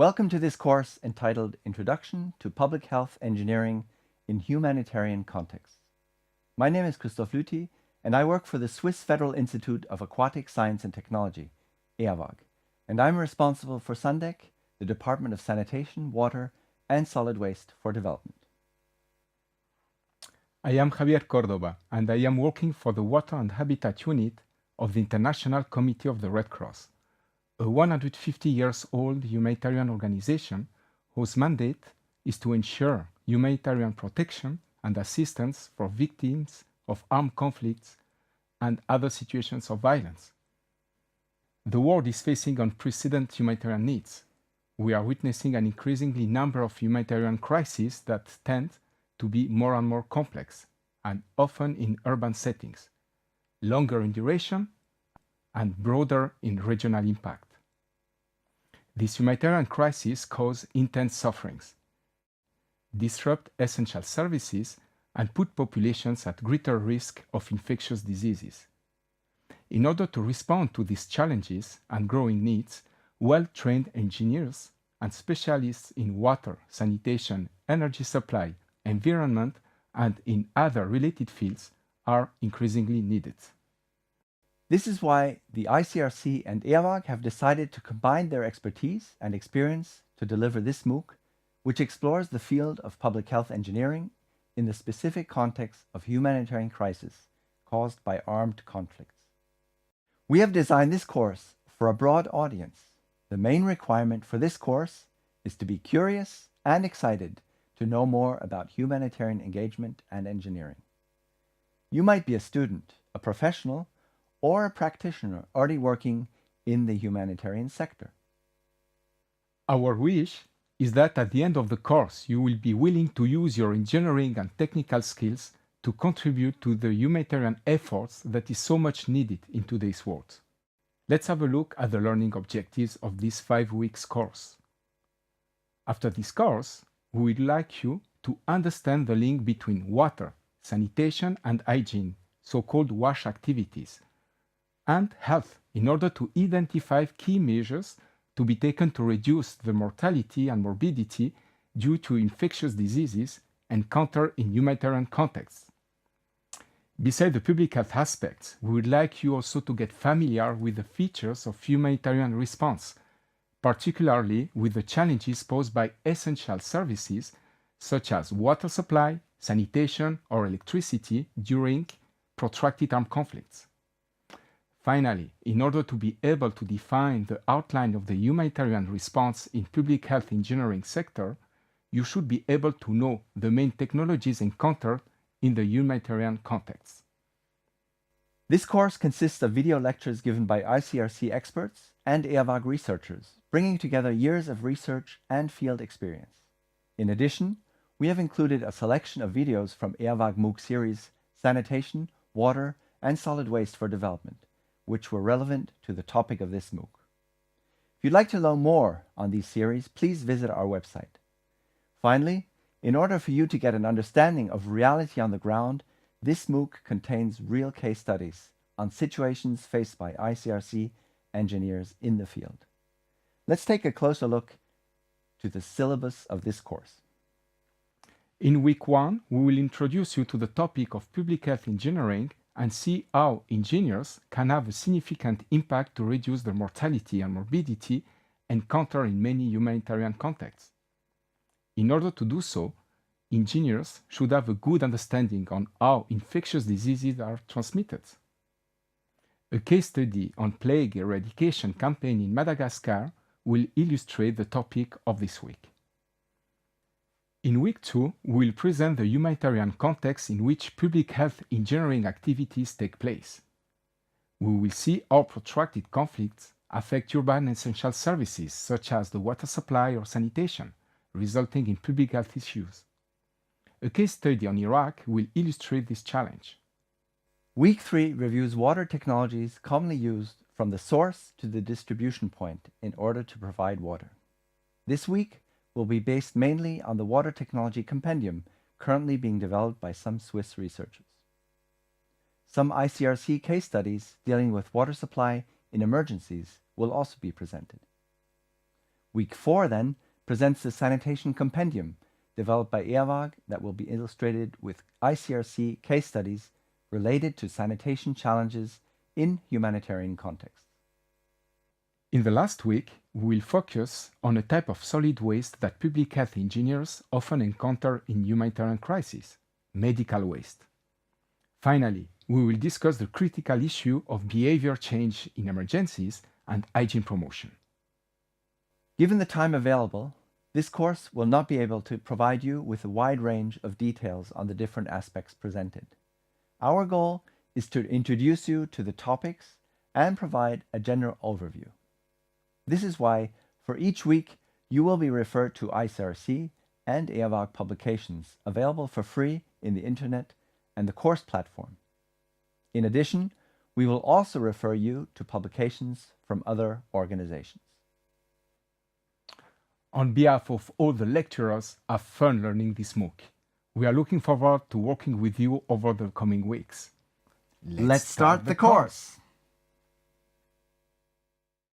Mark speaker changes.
Speaker 1: Welcome to this course entitled Introduction to Public Health Engineering in Humanitarian Contexts. My name is Christoph Lüthi, and I work for the Swiss Federal Institute of Aquatic Science and Technology, EAWAG, and I'm responsible for SUNDEC, the Department of Sanitation, Water, and Solid Waste for Development.
Speaker 2: I am Javier Cordova, and I am working for the Water and Habitat Unit of the International Committee of the Red Cross, a 150 years old humanitarian organization whose mandate is to ensure humanitarian protection and assistance for victims of armed conflicts and other situations of violence. The world is facing unprecedented humanitarian needs. We are witnessing an increasingly number of humanitarian crises that tend to be more and more complex, and often in urban settings, longer in duration, and broader in regional impact. These humanitarian crises cause intense sufferings, disrupt essential services, and put populations at greater risk of infectious diseases. In order to respond to these challenges and growing needs, well-trained engineers and specialists in water, sanitation, energy supply, environment, and in other related fields are increasingly needed.
Speaker 1: This is why the ICRC and EAWAG have decided to combine their expertise and experience to deliver this MOOC, which explores the field of public health engineering in the specific context of humanitarian crisis caused by armed conflicts. We have designed this course for a broad audience. The main requirement for this course is to be curious and excited to know more about humanitarian engagement and engineering. You might be a student, a professional, or a practitioner already working in the humanitarian sector.
Speaker 2: Our wish is that at the end of the course, you will be willing to use your engineering and technical skills to contribute to the humanitarian efforts that is so much needed in today's world. Let's have a look at the learning objectives of this 5 weeks course. After this course, we would like you to understand the link between water, sanitation, and hygiene, so-called WASH activities, and health in order to identify key measures to be taken to reduce the mortality and morbidity due to infectious diseases encountered in humanitarian contexts. Besides the public health aspects, we would like you also to get familiar with the features of humanitarian response, particularly with the challenges posed by essential services such as water supply, sanitation, or electricity during protracted armed conflicts. Finally, in order to be able to define the outline of the humanitarian response in public health engineering sector, you should be able to know the main technologies encountered in the humanitarian context.
Speaker 1: This course consists of video lectures given by ICRC experts and EAWAG researchers, bringing together years of research and field experience. In addition, we have included a selection of videos from EAWAG MOOC series Sanitation, Water, and Solid Waste for Development, which were relevant to the topic of this MOOC. If you'd like to learn more on these series, please visit our website. Finally, in order for you to get an understanding of reality on the ground, this MOOC contains real case studies on situations faced by ICRC engineers in the field. Let's take a closer look to the syllabus of this course.
Speaker 2: In week 1, we will introduce you to the topic of public health engineering and see how engineers can have a significant impact to reduce the mortality and morbidity encountered in many humanitarian contexts. In order to do so, engineers should have a good understanding on how infectious diseases are transmitted. A case study on plague eradication campaign in Madagascar will illustrate the topic of this week. In week 2, we will present the humanitarian context in which public health engineering activities take place. We will see how protracted conflicts affect urban essential services such as the water supply or sanitation, resulting in public health issues. A case study on Iraq will illustrate this challenge.
Speaker 1: Week 3 reviews water technologies commonly used from the source to the distribution point in order to provide water. This week will be based mainly on the water technology compendium currently being developed by some Swiss researchers. Some ICRC case studies dealing with water supply in emergencies will also be presented. Week 4 then presents the Sanitation Compendium, developed by EAWAG, that will be illustrated with ICRC case studies related to sanitation challenges in humanitarian contexts.
Speaker 2: In the last week, we will focus on a type of solid waste that public health engineers often encounter in humanitarian crises: medical waste. Finally, we will discuss the critical issue of behavior change in emergencies and hygiene promotion.
Speaker 1: Given the time available, this course will not be able to provide you with a wide range of details on the different aspects presented. Our goal is to introduce you to the topics and provide a general overview. This is why, for each week, you will be referred to ICRC and EAWAG publications available for free in the internet and the course platform. In addition, we will also refer you to publications from other organizations.
Speaker 2: On behalf of all the lecturers, have fun learning this MOOC. We are looking forward to working with you over the coming weeks.
Speaker 1: Let's start the course!